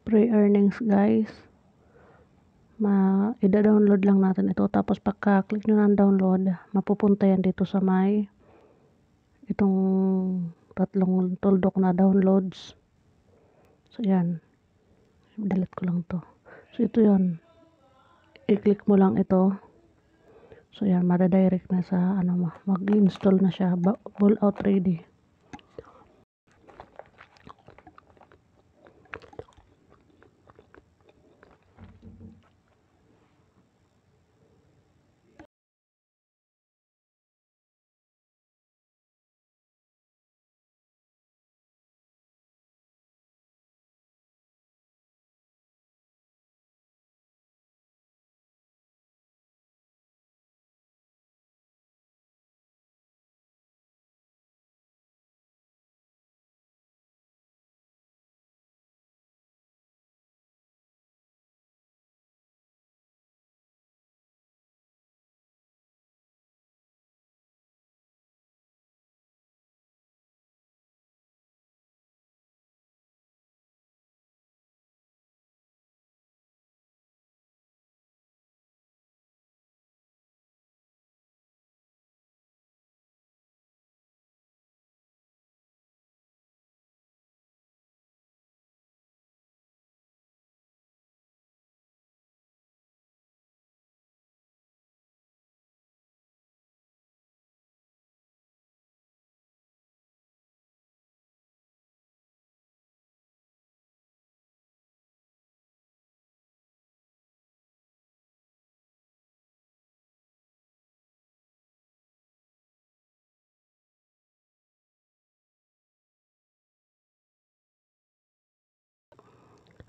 Pre-earnings guys. Ida-download lang natin ito. Tapos pagka-click nyo ng download, mapupunta yan dito sa may itong tatlong tuldok na downloads. So yan. Delete ko lang to. So ito yun. I-click mo lang ito. So yan, madadirect na sa mag-install na siya. Ball out ready.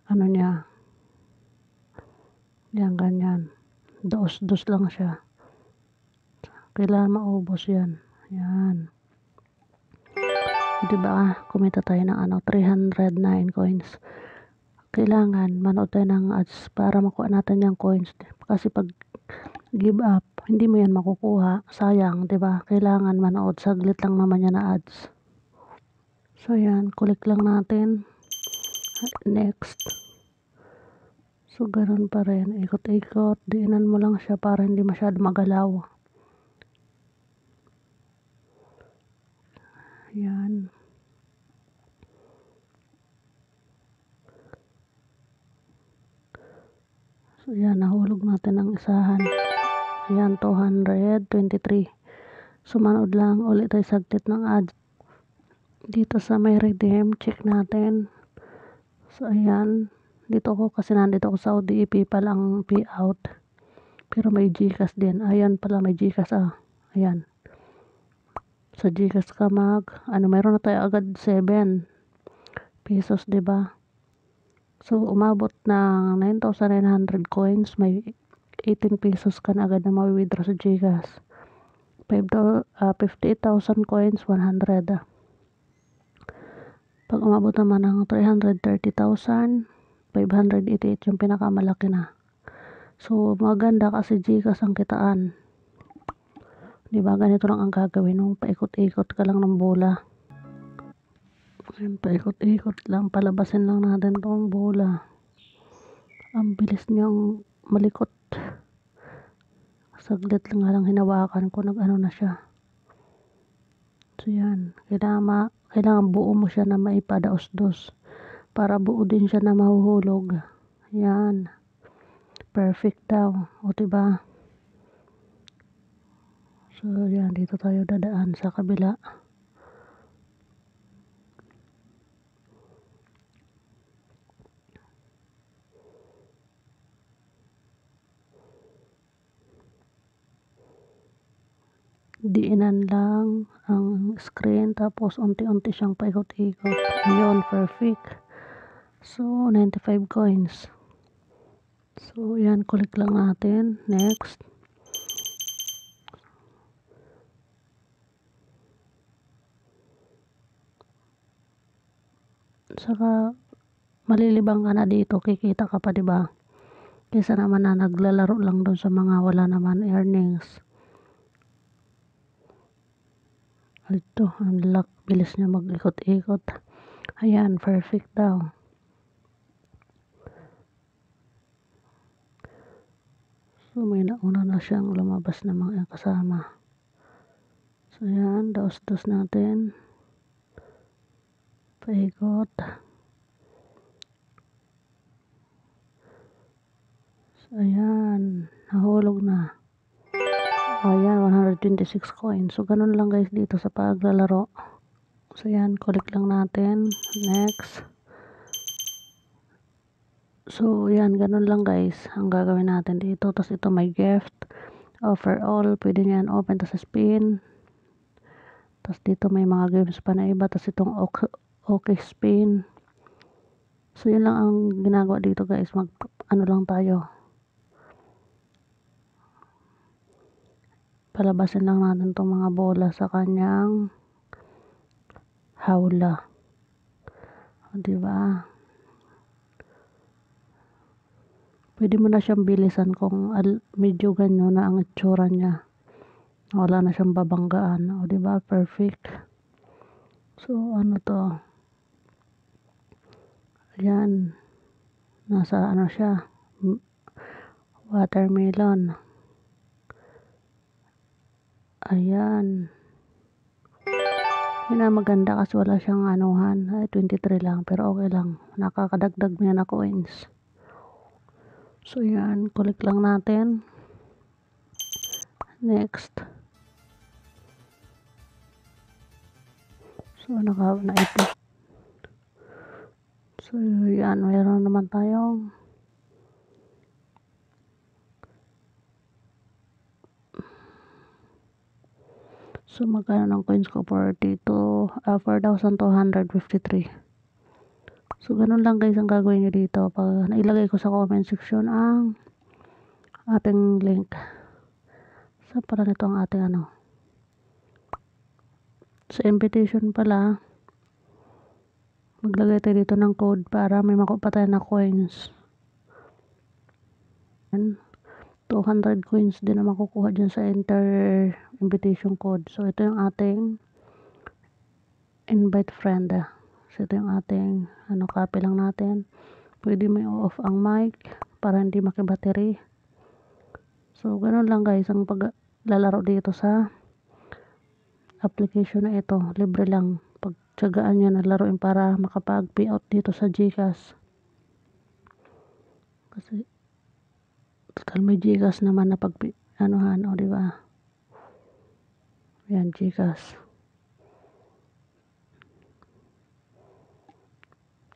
Ano niya? Yan, ganyan. Dos-dos lang siya. Kailangan maubos yan. Yan. Diba, kumita tayo ng 309 coins. Kailangan manood tayo ng ads para makuha natin yung coins. Kasi pag give up, hindi mo yan makukuha. Sayang, diba? Kailangan manood. Saglit lang naman yan na ads. So yan, click lang natin. Next. So ganun pa rin. Ikot-ikot. Diinan mo lang siya para hindi masyado magalaw. Yan. So yan, nahulog natin ang isahan. Ayan, 223. So manood lang ulit tayo saglit ng ads. Dito sa may redeem, check natin. So ayan, dito ko kasi nandito ko sa ODEP pa lang payout. Pero may GCash din. Ayan pala, may GCash Ayan. Sa GCash ka mayroon na tayo agad 7 pesos, 'di ba? So umabot ng 9,900 coins, may 18 pesos ka na agad na ma-withdraw sa GCash. 58,000 coins, 100. Pag umabot naman ng 330,588 yung pinakamalaki na. So maganda kasi GCash ang kitaan. Diba, ganito lang ang gagawin nung paikot-ikot ka lang ng bola. Paikot-ikot lang, palabasin lang natin tong bola. Ang bilis niyang malikot. Saglit lang hinawakan ko, nag-ano na siya. So yan, kailangan buo mo siya na maipadaos-dos para buo din siya na mahuhulog. Yan. Perfect daw. O diba? So yan, dito tayo dadaan sa kabila. Diinan lang ang screen tapos unti-unti siyang paikot-ikot. Ayun, perfect. So 95 coins. So yan, click lang natin. Next. Saka malilibang ka na dito, kikita ka pa, 'di ba? Kaysa naman na naglalaro lang doon sa mga wala naman earnings. Ito, ang bilis niya mag-ikot-ikot. Ayan, perfect daw. So may nauna na siyang lumabas na mga kasama. So yan, daos-dos natin. Paikot. So ayan, nahulog na. Ayan, 126 coins. So ganun lang guys dito sa paglalaro. So yan, collect lang natin. Next. So yan, ganun lang guys ang gagawin natin dito. Tapos ito may gift. Offer all. Pwede nyan open. Tapos spin. Tapos dito may mga games pa na iba. Tapos itong okay spin. So yun lang ang ginagawa dito guys. Ano lang tayo. Palabasin lang natin itong mga bola sa kanyang hawla. O, diba? Pwede mo na siyang bilisan kung medyo ganyo na ang itsura niya. Wala na siyang babanggaan. O, diba? Perfect. So, ano to? Ayan. Nasa ano siya? Watermelon. Ayan. Yun ang maganda kasi wala siyang anuhan. Ay, 23 lang. Pero okay lang. Nakakadagdag niya na coins. So, yan. Collect lang natin. Next. So, naipit. So, yan. Mayroon naman tayong so, magkano ng coins ko? 4,253. So, ganun lang guys ang gagawin nyo dito. Pag nailagay ko sa comment section ang ating link. So, para nito ang ating ano. Sa invitation pala, maglagay tayo dito ng code para may makuha pa tayo na coins. 200 coins din na makukuha dyan sa invitation code. So, ito yung ating invite friend. So, ito yung ating copy lang natin. Pwede mo i-off ang mic para hindi makibattery. So, ganun lang guys ang paglalaro dito sa application na ito. Libre lang. Pagtsagaan nyo na laruin para makapag-payout dito sa GCash. Kasi total may GCash naman na anuhan, o diba? Yan, GCash.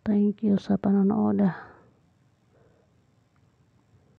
Thank you sa panonood.